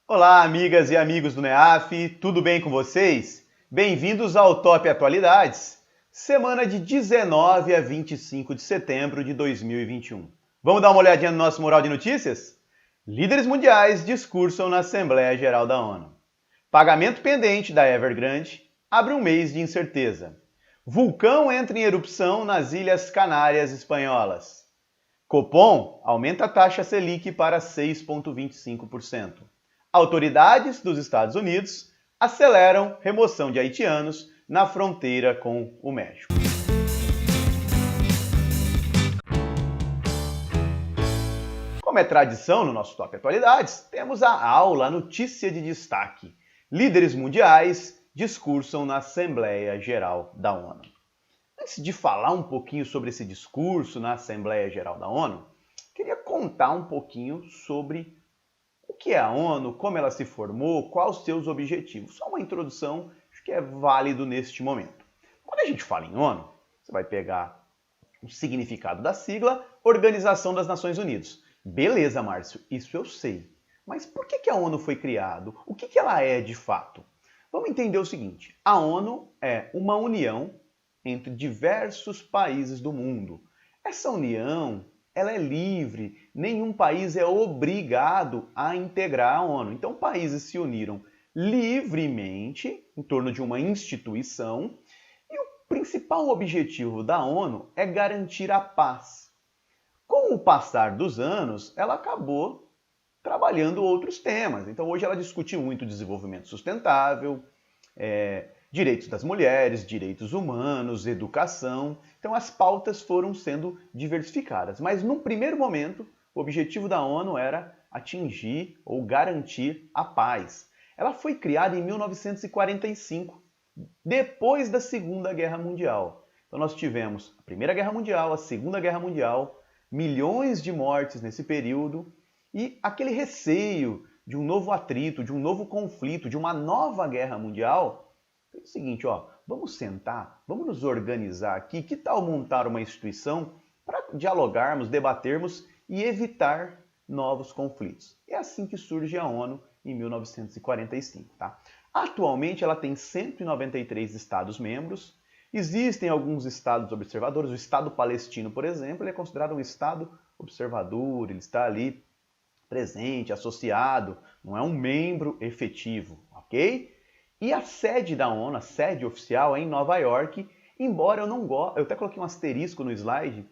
Olá, amigas e amigos do NEAF, tudo bem com vocês? Bem-vindos ao Top Atualidades, semana de 19 a 25 de setembro de 2021. Vamos dar uma olhadinha no nosso mural de notícias? Líderes mundiais discursam na Assembleia Geral da ONU. Pagamento pendente da Evergrande abre um mês de incerteza. Vulcão entra em erupção nas Ilhas Canárias Espanholas. Copom aumenta a taxa Selic para 6,25%. Autoridades dos Estados Unidos aceleram remoção de haitianos na fronteira com o México. Como é tradição no nosso Top Atualidades, temos a aula Notícia de Destaque. Líderes mundiais discursam na Assembleia Geral da ONU. Antes de falar um pouquinho sobre esse discurso na Assembleia Geral da ONU, queria contar um pouquinho sobre o que é a ONU, como ela se formou, quais os seus objetivos. Só uma introdução, acho que é válido neste momento. Quando a gente fala em ONU, você vai pegar o significado da sigla Organização das Nações Unidas. Beleza, Márcio, isso eu sei. Mas por que a ONU foi criada? O que ela é de fato? Vamos entender o seguinte, a ONU é uma união entre diversos países do mundo. Essa união, ela é livre, nenhum país é obrigado a integrar a ONU. Então, países se uniram livremente em torno de uma instituição e o principal objetivo da ONU é garantir a paz. Com o passar dos anos, ela acabou trabalhando outros temas. Então, hoje ela discute muito desenvolvimento sustentável, direitos das mulheres, direitos humanos, educação. Então as pautas foram sendo diversificadas. Mas num primeiro momento, o objetivo da ONU era atingir ou garantir a paz. Ela foi criada em 1945, depois da Segunda Guerra Mundial. Então nós tivemos a Primeira Guerra Mundial, a Segunda Guerra Mundial, milhões de mortes nesse período e aquele receio de um novo atrito, de um novo conflito, de uma nova guerra mundial. É o seguinte, vamos sentar, vamos nos organizar aqui, que tal montar uma instituição para dialogarmos, debatermos e evitar novos conflitos? É assim que surge a ONU em 1945. Tá? Atualmente ela tem 193 Estados-membros, existem alguns Estados observadores, o Estado palestino, por exemplo, ele é considerado um Estado observador, ele está ali presente, associado, não é um membro efetivo, ok? E a sede da ONU, a sede oficial é em Nova York, embora eu não goste, eu até coloquei um asterisco no slide,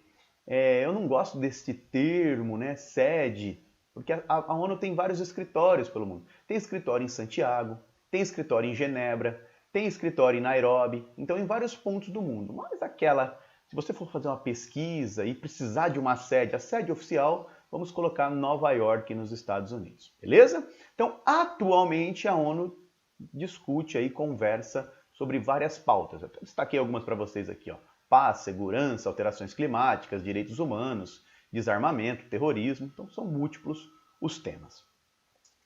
eu não gosto desse termo, né, sede, porque a ONU tem vários escritórios pelo mundo. Tem escritório em Santiago, tem escritório em Genebra, tem escritório em Nairobi, então em vários pontos do mundo. Mas se você for fazer uma pesquisa e precisar de uma sede, a sede oficial, vamos colocar Nova York nos Estados Unidos, beleza? Então, atualmente a ONU discute aí, conversa sobre várias pautas. Eu destaquei algumas para vocês aqui, paz, segurança, alterações climáticas, direitos humanos, desarmamento, terrorismo, então são múltiplos os temas.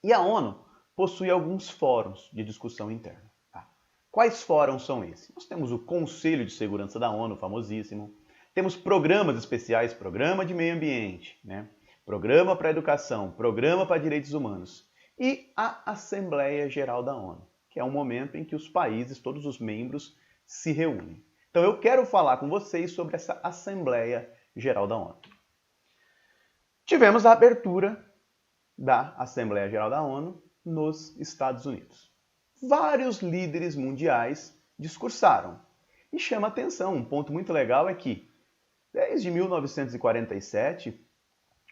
E a ONU possui alguns fóruns de discussão interna. Tá? Quais fóruns são esses? Nós temos o Conselho de Segurança da ONU, famosíssimo, temos programas especiais, programa de meio ambiente, né? Programa para educação, programa para direitos humanos, e a Assembleia Geral da ONU, que é um momento em que os países, todos os membros, se reúnem. Então eu quero falar com vocês sobre essa Assembleia Geral da ONU. Tivemos a abertura da Assembleia Geral da ONU nos Estados Unidos. Vários líderes mundiais discursaram. E chama atenção, um ponto muito legal é que, desde 1947,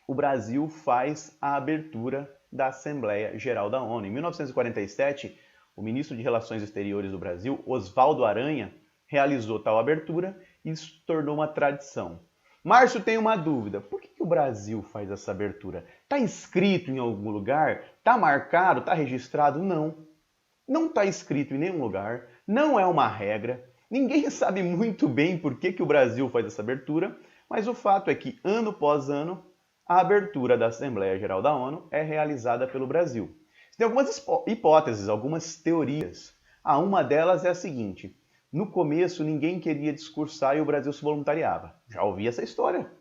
o Brasil faz a abertura da Assembleia Geral da ONU. Em 1947, o ministro de Relações Exteriores do Brasil, Oswaldo Aranha, realizou tal abertura e isso se tornou uma tradição. Márcio tem uma dúvida, por que o Brasil faz essa abertura? Está escrito em algum lugar? Está marcado? Está registrado? Não. Não está escrito em nenhum lugar, não é uma regra, ninguém sabe muito bem por que o Brasil faz essa abertura, mas o fato é que, ano após ano, a abertura da Assembleia Geral da ONU é realizada pelo Brasil. Tem algumas hipóteses, algumas teorias. Uma delas é a seguinte: no começo ninguém queria discursar e o Brasil se voluntariava. Já ouvi essa história.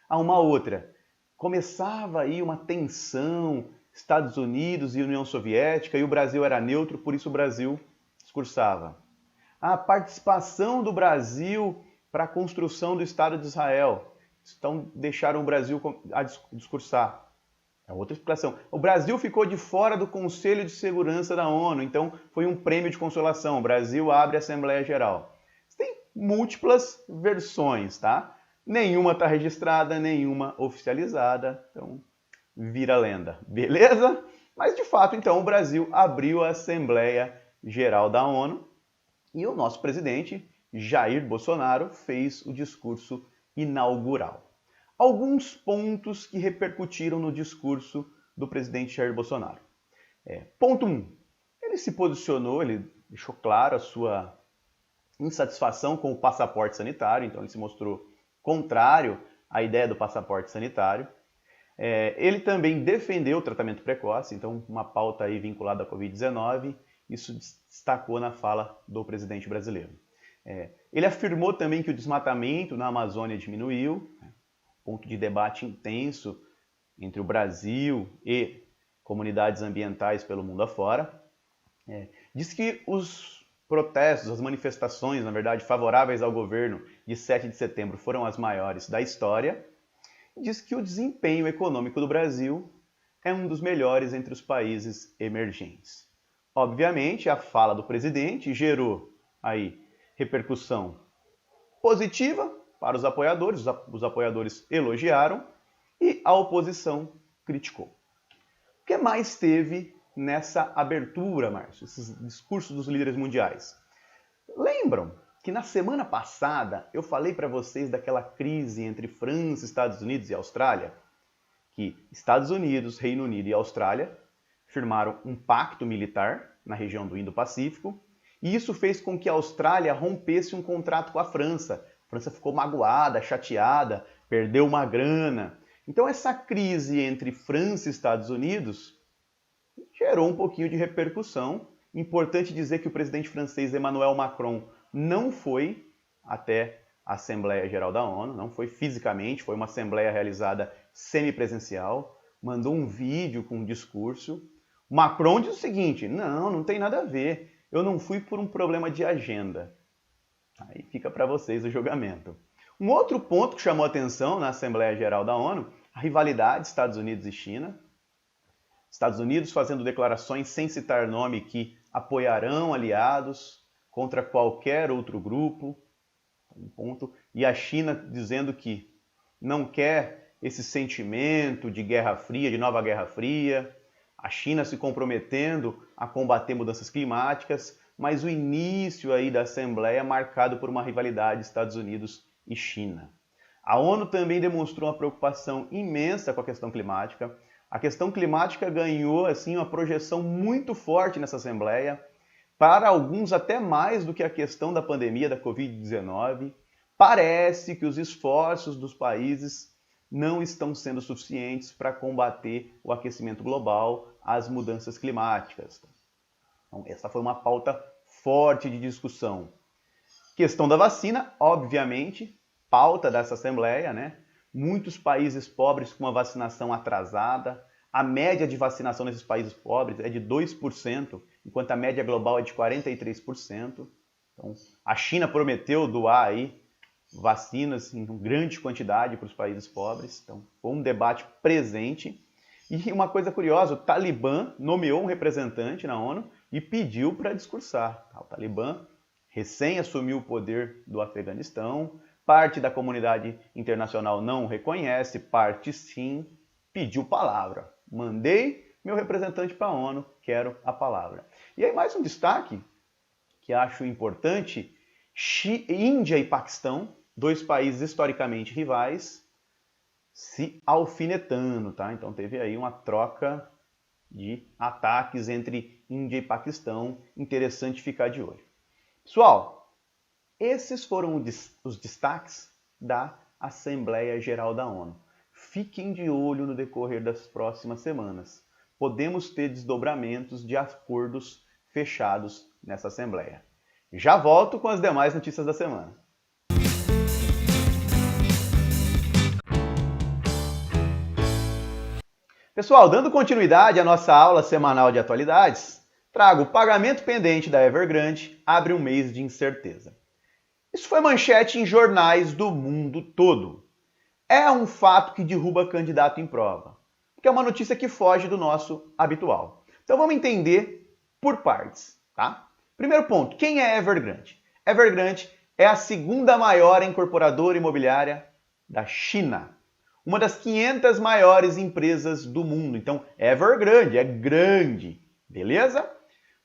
Uma outra: começava aí uma tensão, Estados Unidos e União Soviética, e o Brasil era neutro, por isso o Brasil discursava. A participação do Brasil para a construção do Estado de Israel. Então deixaram o Brasil a discursar. É outra explicação. O Brasil ficou de fora do Conselho de Segurança da ONU, então foi um prêmio de consolação. O Brasil abre a Assembleia Geral. Tem múltiplas versões, tá? Nenhuma está registrada, nenhuma oficializada, então vira lenda, beleza? Mas de fato, então, o Brasil abriu a Assembleia Geral da ONU e o nosso presidente, Jair Bolsonaro, fez o discurso inaugural. Alguns pontos que repercutiram no discurso do presidente Jair Bolsonaro. Ponto 1. Ele se posicionou, ele deixou claro a sua insatisfação com o passaporte sanitário, então ele se mostrou contrário à ideia do passaporte sanitário. Ele também defendeu o tratamento precoce, então uma pauta aí vinculada à Covid-19, isso destacou na fala do presidente brasileiro. Ele afirmou também que o desmatamento na Amazônia diminuiu, ponto de debate intenso entre o Brasil e comunidades ambientais pelo mundo afora. Diz que os protestos, as manifestações, na verdade, favoráveis ao governo de 7 de setembro foram as maiores da história. Diz que o desempenho econômico do Brasil é um dos melhores entre os países emergentes. Obviamente, a fala do presidente gerou aí repercussão positiva para os apoiadores elogiaram e a oposição criticou. O que mais teve nessa abertura, Márcio, esses discursos dos líderes mundiais? Lembram que na semana passada eu falei para vocês daquela crise entre França, Estados Unidos e Austrália? Que Estados Unidos, Reino Unido e Austrália firmaram um pacto militar na região do Indo-Pacífico e isso fez com que a Austrália rompesse um contrato com a França. A França ficou magoada, chateada, perdeu uma grana. Então essa crise entre França e Estados Unidos gerou um pouquinho de repercussão. Importante dizer que o presidente francês Emmanuel Macron não foi até a Assembleia Geral da ONU, não foi fisicamente, foi uma assembleia realizada semipresencial, mandou um vídeo com um discurso. Macron diz o seguinte: não tem nada a ver, eu não fui por um problema de agenda. Aí fica para vocês o julgamento. Um outro ponto que chamou atenção na Assembleia Geral da ONU, a rivalidade Estados Unidos e China. Estados Unidos fazendo declarações sem citar nome que apoiarão aliados contra qualquer outro grupo. Um ponto. E a China dizendo que não quer esse sentimento de Guerra Fria, de nova Guerra Fria. A China se comprometendo a combater mudanças climáticas, mas o início aí da Assembleia é marcado por uma rivalidade Estados Unidos e China. A ONU também demonstrou uma preocupação imensa com a questão climática. A questão climática ganhou assim uma projeção muito forte nessa Assembleia, para alguns até mais do que a questão da pandemia da Covid-19. Parece que os esforços dos países não estão sendo suficientes para combater o aquecimento global, as mudanças climáticas. Então, essa foi uma pauta forte de discussão. Questão da vacina, obviamente, pauta dessa Assembleia, né? Muitos países pobres com uma vacinação atrasada. A média de vacinação nesses países pobres é de 2%, enquanto a média global é de 43%. Então, a China prometeu doar aí vacinas em grande quantidade para os países pobres. Então, foi um debate presente. E uma coisa curiosa, o Talibã nomeou um representante na ONU e pediu para discursar. O Talibã recém assumiu o poder do Afeganistão, parte da comunidade internacional não o reconhece, parte sim, pediu palavra. Mandei meu representante para a ONU, quero a palavra. E aí mais um destaque que acho importante, Índia e Paquistão, dois países historicamente rivais, se alfinetando, tá? Então teve aí uma troca de ataques entre Índia e Paquistão, interessante ficar de olho. Pessoal, esses foram os destaques da Assembleia Geral da ONU. Fiquem de olho no decorrer das próximas semanas. Podemos ter desdobramentos de acordos fechados nessa Assembleia. Já volto com as demais notícias da semana. Pessoal, dando continuidade à nossa aula semanal de atualidades, trago o pagamento pendente da Evergrande abre um mês de incerteza. Isso foi manchete em jornais do mundo todo. É um fato que derruba candidato em prova, porque é uma notícia que foge do nosso habitual. Então vamos entender por partes, tá? Primeiro ponto, quem é Evergrande? Evergrande é a segunda maior incorporadora imobiliária da China. Uma das 500 maiores empresas do mundo. Então, Evergrande é grande, beleza?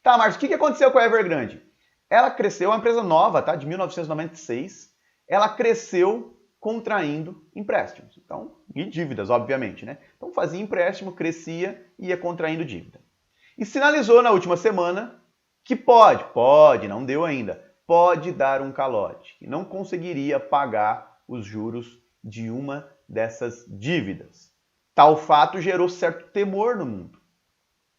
Tá, Márcio, o que aconteceu com a Evergrande? Ela cresceu, é uma empresa nova, tá? De 1996. Ela cresceu contraindo empréstimos. Então, e dívidas, obviamente, né? Então fazia empréstimo, crescia e ia contraindo dívida. E sinalizou na última semana que pode, não deu ainda, pode dar um calote. E não conseguiria pagar os juros de uma dessas dívidas. Tal fato gerou certo temor no mundo.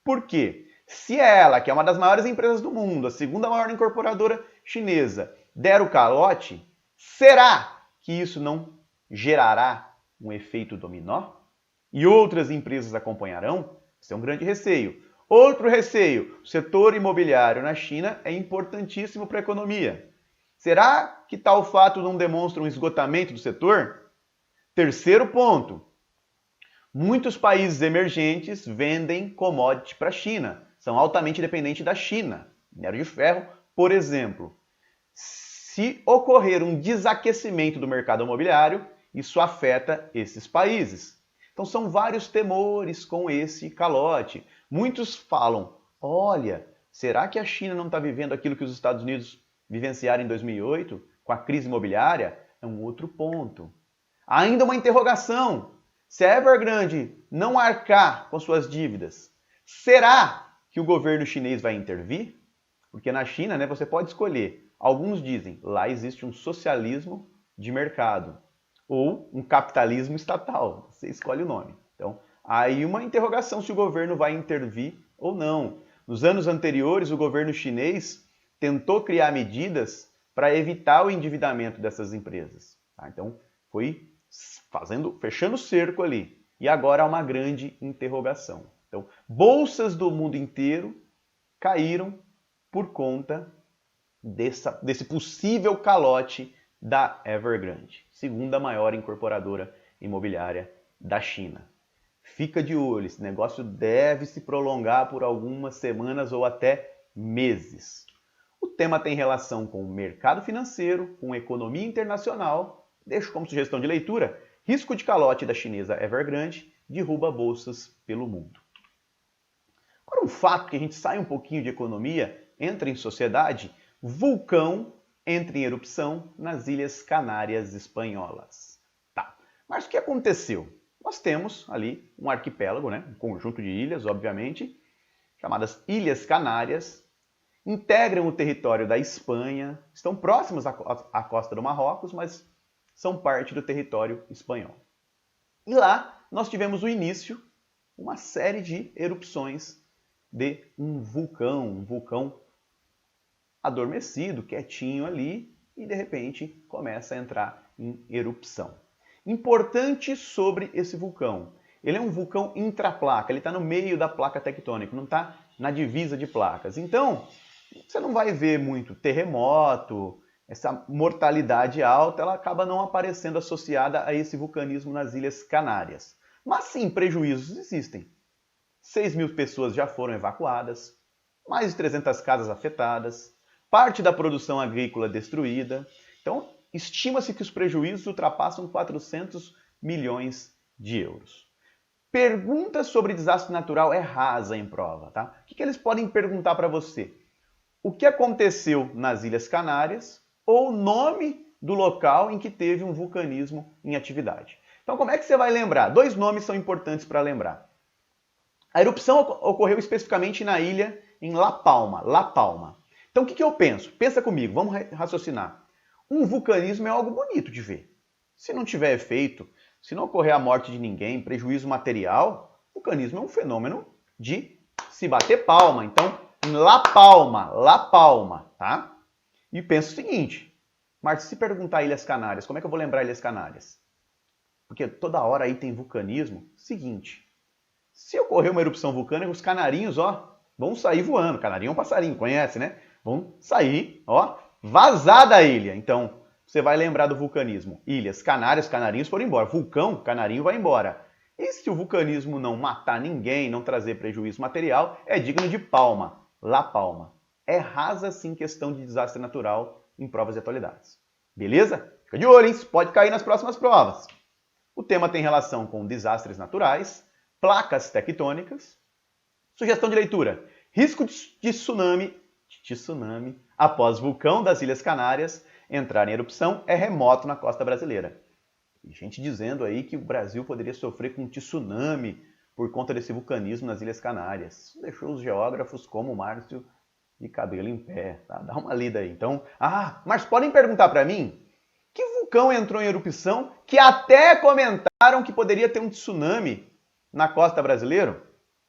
Por quê? Se ela, que é uma das maiores empresas do mundo, a segunda maior incorporadora chinesa, der o calote, será que isso não gerará um efeito dominó? E outras empresas acompanharão? Esse é um grande receio. Outro receio, o setor imobiliário na China é importantíssimo para a economia. Será que tal fato não demonstra um esgotamento do setor? Terceiro ponto, muitos países emergentes vendem commodity para a China, são altamente dependentes da China. Minério de ferro, por exemplo. Se ocorrer um desaquecimento do mercado imobiliário, isso afeta esses países. Então são vários temores com esse calote. Muitos falam, olha, será que a China não está vivendo aquilo que os Estados Unidos vivenciaram em 2008, com a crise imobiliária? É um outro ponto. Ainda uma interrogação. Se a Evergrande não arcar com suas dívidas, será que o governo chinês vai intervir? Porque na China, né, você pode escolher. Alguns dizem, lá existe um socialismo de mercado ou um capitalismo estatal. Você escolhe o nome. Então, aí uma interrogação se o governo vai intervir ou não. Nos anos anteriores, o governo chinês tentou criar medidas para evitar o endividamento dessas empresas. Tá? Então, foi fechando o cerco ali. E agora há uma grande interrogação. Então, bolsas do mundo inteiro caíram por conta desse possível calote da Evergrande, segunda maior incorporadora imobiliária da China. Fica de olho, esse negócio deve se prolongar por algumas semanas ou até meses. O tema tem relação com o mercado financeiro, com a economia internacional. Deixo como sugestão de leitura, risco de calote da chinesa Evergrande derruba bolsas pelo mundo. Agora um fato que a gente sai um pouquinho de economia, entra em sociedade, vulcão entra em erupção nas Ilhas Canárias espanholas. Tá, mas o que aconteceu? Nós temos ali um arquipélago, né? Um conjunto de ilhas, obviamente, chamadas Ilhas Canárias, integram o território da Espanha, estão próximas à costa do Marrocos, mas são parte do território espanhol. E lá nós tivemos o início, uma série de erupções de um vulcão adormecido, quietinho ali, e de repente começa a entrar em erupção. Importante sobre esse vulcão, ele é um vulcão intraplaca, ele está no meio da placa tectônica, não está na divisa de placas. Então, você não vai ver muito terremoto, essa mortalidade alta, ela acaba não aparecendo associada a esse vulcanismo nas Ilhas Canárias. Mas sim, prejuízos existem. 6.000 pessoas já foram evacuadas, mais de 300 casas afetadas, parte da produção agrícola destruída. Então, estima-se que os prejuízos ultrapassam 400 milhões de euros. Pergunta sobre desastre natural é rasa em prova, tá? O que eles podem perguntar para você? O que aconteceu nas Ilhas Canárias ou o nome do local em que teve um vulcanismo em atividade. Então, como é que você vai lembrar? Dois nomes são importantes para lembrar. A erupção ocorreu especificamente na ilha em La Palma. La Palma. Então, o que eu penso? Pensa comigo, vamos raciocinar. Um vulcanismo é algo bonito de ver. Se não tiver efeito, se não ocorrer a morte de ninguém, prejuízo material, vulcanismo é um fenômeno de se bater palma. Então, em La Palma, tá? E penso o seguinte, Marcos, se perguntar Ilhas Canárias, como é que eu vou lembrar Ilhas Canárias? Porque toda hora aí tem vulcanismo. Seguinte, Se ocorrer uma erupção vulcânica, os canarinhos, ó, vão sair voando. Canarinho é um passarinho, conhece, né? Vão sair, ó, vazar da ilha. Então, você vai lembrar do vulcanismo. Ilhas, Canárias, canarinhos foram embora. Vulcão, canarinho vai embora. E se o vulcanismo não matar ninguém, não trazer prejuízo material, é digno de palma. La Palma. É rasa, sim, questão de desastre natural em provas de atualidades. Beleza? Fica de olho, hein? Isso pode cair nas próximas provas. O tema tem relação com desastres naturais, placas tectônicas. Sugestão de leitura. Risco de tsunami após vulcão das Ilhas Canárias entrar em erupção é remoto na costa brasileira. E gente dizendo aí que o Brasil poderia sofrer com um tsunami por conta desse vulcanismo nas Ilhas Canárias. Isso deixou os geógrafos como o Márcio de cabelo em pé. Tá? Dá uma lida aí. Então, mas podem perguntar para mim que vulcão entrou em erupção que até comentaram que poderia ter um tsunami na costa brasileira?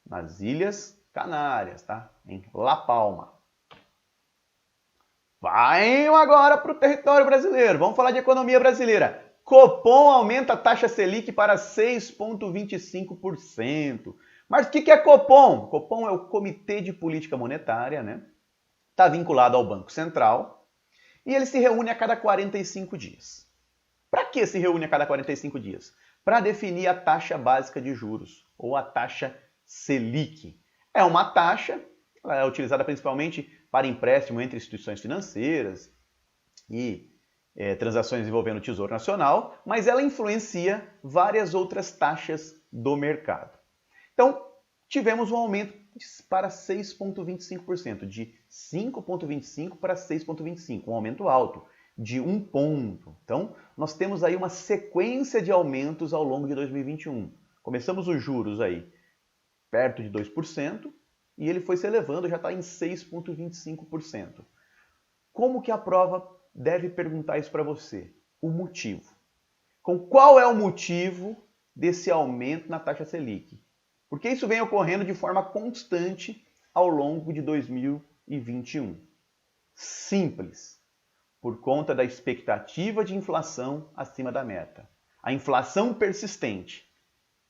Nas Ilhas Canárias, tá? Em La Palma. Vai agora para o território brasileiro. Vamos falar de economia brasileira. Copom aumenta a taxa Selic para 6,25%. Mas o que é Copom? Copom é o Comitê de Política Monetária, né? Está vinculado ao Banco Central e ele se reúne a cada 45 dias. Para que se reúne a cada 45 dias? Para definir a taxa básica de juros, ou a taxa Selic. É uma taxa, ela é utilizada principalmente para empréstimo entre instituições financeiras e transações envolvendo o Tesouro Nacional, mas ela influencia várias outras taxas do mercado. Então, tivemos um aumento para 6,25%, de 5,25% para 6,25%, um aumento alto, de 1 ponto. Então, nós temos aí uma sequência de aumentos ao longo de 2021. Começamos os juros aí perto de 2%, e ele foi se elevando, já está em 6,25%. Como que a prova deve perguntar isso para você? O motivo. Qual é o motivo desse aumento na taxa Selic? Porque isso vem ocorrendo de forma constante ao longo de 2021. Simples. Por conta da expectativa de inflação acima da meta. A inflação persistente.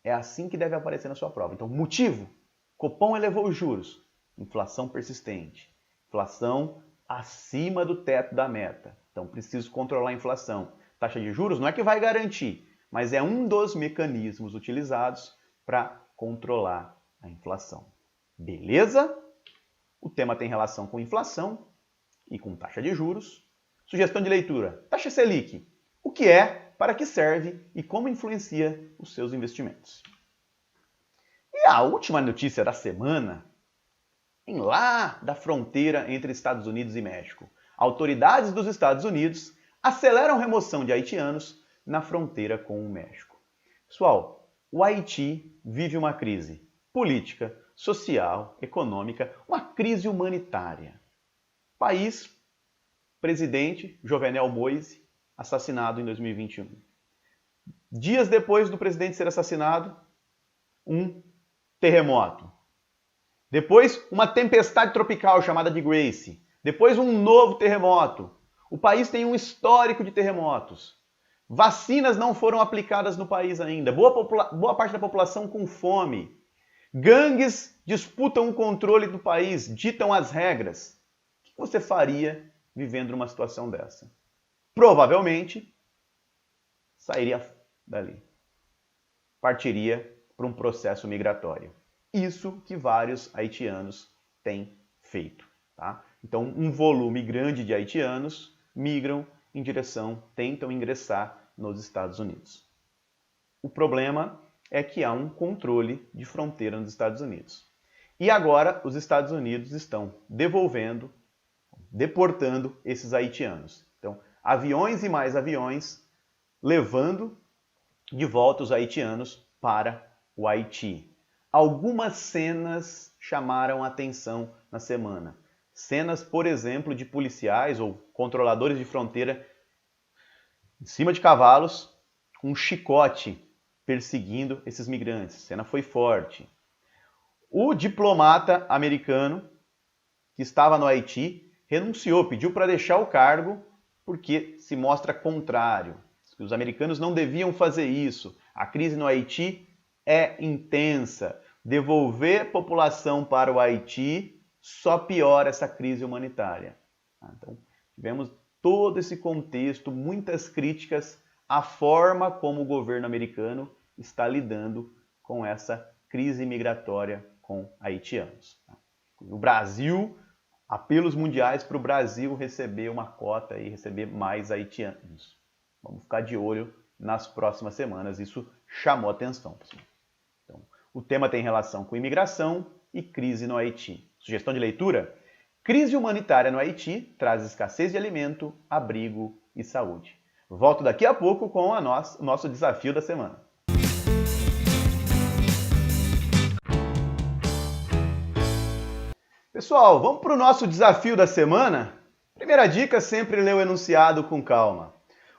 É assim que deve aparecer na sua prova. Então, motivo. Copom elevou os juros. Inflação persistente. Inflação acima do teto da meta. Então, preciso controlar a inflação. Taxa de juros não é que vai garantir, mas é um dos mecanismos utilizados para controlar a inflação. Beleza? O tema tem relação com inflação e com taxa de juros. Sugestão de leitura. Taxa Selic. O que é, para que serve e como influencia os seus investimentos. E a última notícia da semana, em lá da fronteira entre Estados Unidos e México. Autoridades dos Estados Unidos aceleram a remoção de haitianos na fronteira com o México. Pessoal, o Haiti vive uma crise política, social, econômica, uma crise humanitária. País, presidente Jovenel Moïse, assassinado em 2021. Dias depois do presidente ser assassinado, um terremoto. Depois, uma tempestade tropical chamada de Grace. Depois, um novo terremoto. O país tem um histórico de terremotos. Vacinas não foram aplicadas no país ainda. Boa parte da população com fome. Gangues disputam o controle do país, ditam as regras. O que você faria vivendo numa situação dessa? Provavelmente, sairia dali. Partiria para um processo migratório. Isso que vários haitianos têm feito. Tá? Então, um volume grande de haitianos migram em direção, tentam ingressar nos Estados Unidos. O problema é que há um controle de fronteira nos Estados Unidos. E agora os Estados Unidos estão deportando esses haitianos. Então, aviões e mais aviões levando de volta os haitianos para o Haiti. Algumas cenas chamaram a atenção na semana. Cenas, por exemplo, de policiais ou controladores de fronteira em cima de cavalos com um chicote perseguindo esses migrantes. A cena foi forte. O diplomata americano que estava no Haiti renunciou, pediu para deixar o cargo porque se mostra contrário. Os americanos não deviam fazer isso. A crise no Haiti é intensa. devolver população para o Haiti só piora essa crise humanitária. Então, tivemos todo esse contexto, muitas críticas à forma como o governo americano está lidando com essa crise migratória com haitianos. No Brasil, apelos mundiais para o Brasil receber uma cota e receber mais haitianos. Vamos ficar de olho nas próximas semanas, isso chamou atenção, pessoal. Então, o tema tem relação com imigração e crise no Haiti. Sugestão de leitura? Crise humanitária no Haiti traz escassez de alimento, abrigo e saúde. Volto daqui a pouco com o nosso desafio da semana. Pessoal, vamos para o nosso desafio da semana? Primeira dica, sempre ler o enunciado com calma.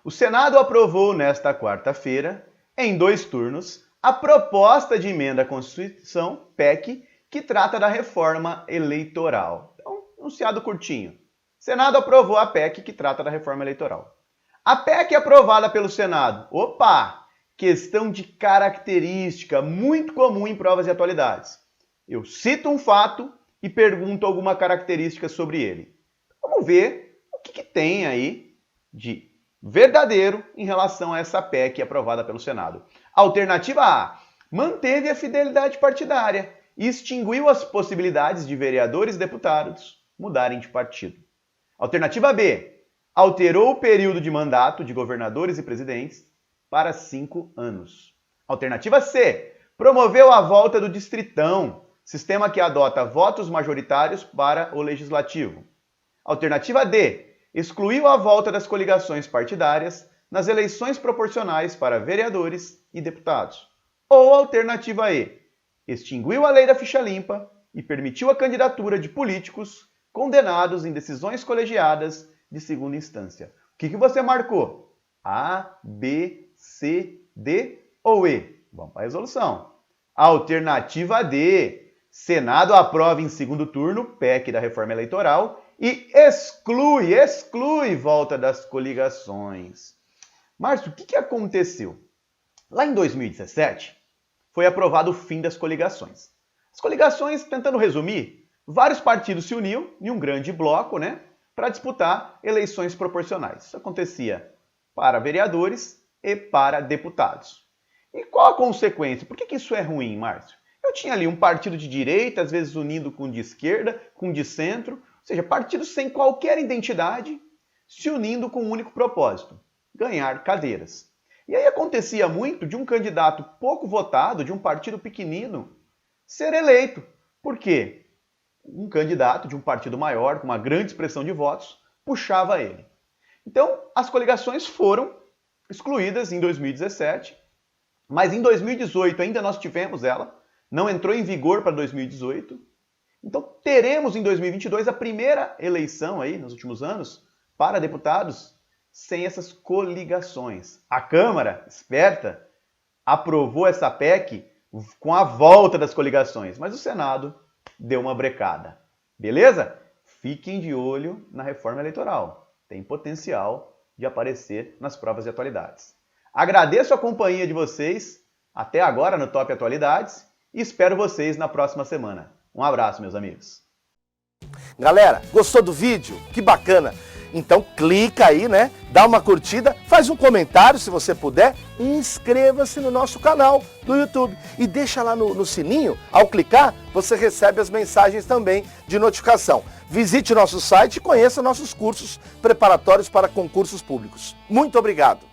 O Senado aprovou nesta quarta-feira, em 2 turnos, a proposta de emenda à Constituição, PEC, que trata da reforma eleitoral. Então, enunciado curtinho. Senado aprovou a PEC que trata da reforma eleitoral. A PEC aprovada pelo Senado. Opa! Questão de característica, muito comum em provas de atualidades. Eu cito um fato e pergunto alguma característica sobre ele. Vamos ver o que tem aí de verdadeiro em relação a essa PEC aprovada pelo Senado. Alternativa A. Manteve a fidelidade partidária e extinguiu as possibilidades de vereadores e deputados mudarem de partido. Alternativa B. Alterou o período de mandato de governadores e presidentes para 5 anos. Alternativa C. Promoveu a volta do distritão, sistema que adota votos majoritários para o legislativo. Alternativa D. Excluiu a volta das coligações partidárias nas eleições proporcionais para vereadores e deputados. Ou alternativa E. Extinguiu a lei da ficha limpa e permitiu a candidatura de políticos condenados em decisões colegiadas de segunda instância. O que você marcou? A, B, C, D ou E? Vamos para a resolução. Alternativa D. Senado aprova em segundo turno PEC da reforma eleitoral e exclui volta das coligações. Márcio, o que aconteceu? Lá em 2017, foi aprovado o fim das coligações. As coligações, tentando resumir, vários partidos se uniam em um grande bloco, para disputar eleições proporcionais. Isso acontecia para vereadores e para deputados. E qual a consequência? Por que isso é ruim, Márcio? Eu tinha ali um partido de direita, às vezes unindo com de esquerda, com de centro, ou seja, partidos sem qualquer identidade, se unindo com um único propósito, ganhar cadeiras. E aí acontecia muito de um candidato pouco votado, de um partido pequenino, ser eleito. Por quê? Um candidato de um partido maior, com uma grande expressão de votos, puxava ele. Então, as coligações foram excluídas em 2017, mas em 2018 ainda nós tivemos ela, não entrou em vigor para 2018. Então, teremos em 2022 a primeira eleição aí, nos últimos anos, para deputados sem essas coligações. A Câmara, esperta, aprovou essa PEC com a volta das coligações, mas o Senado deu uma brecada. Beleza? Fiquem de olho na reforma eleitoral. Tem potencial de aparecer nas provas de atualidades. Agradeço a companhia de vocês até agora no Top Atualidades e espero vocês na próxima semana. Um abraço, meus amigos. Galera, gostou do vídeo? Que bacana! Então clica aí, dá uma curtida, faz um comentário se você puder e inscreva-se no nosso canal do YouTube. E deixa lá no sininho, ao clicar, você recebe as mensagens também de notificação. Visite nosso site e conheça nossos cursos preparatórios para concursos públicos. Muito obrigado!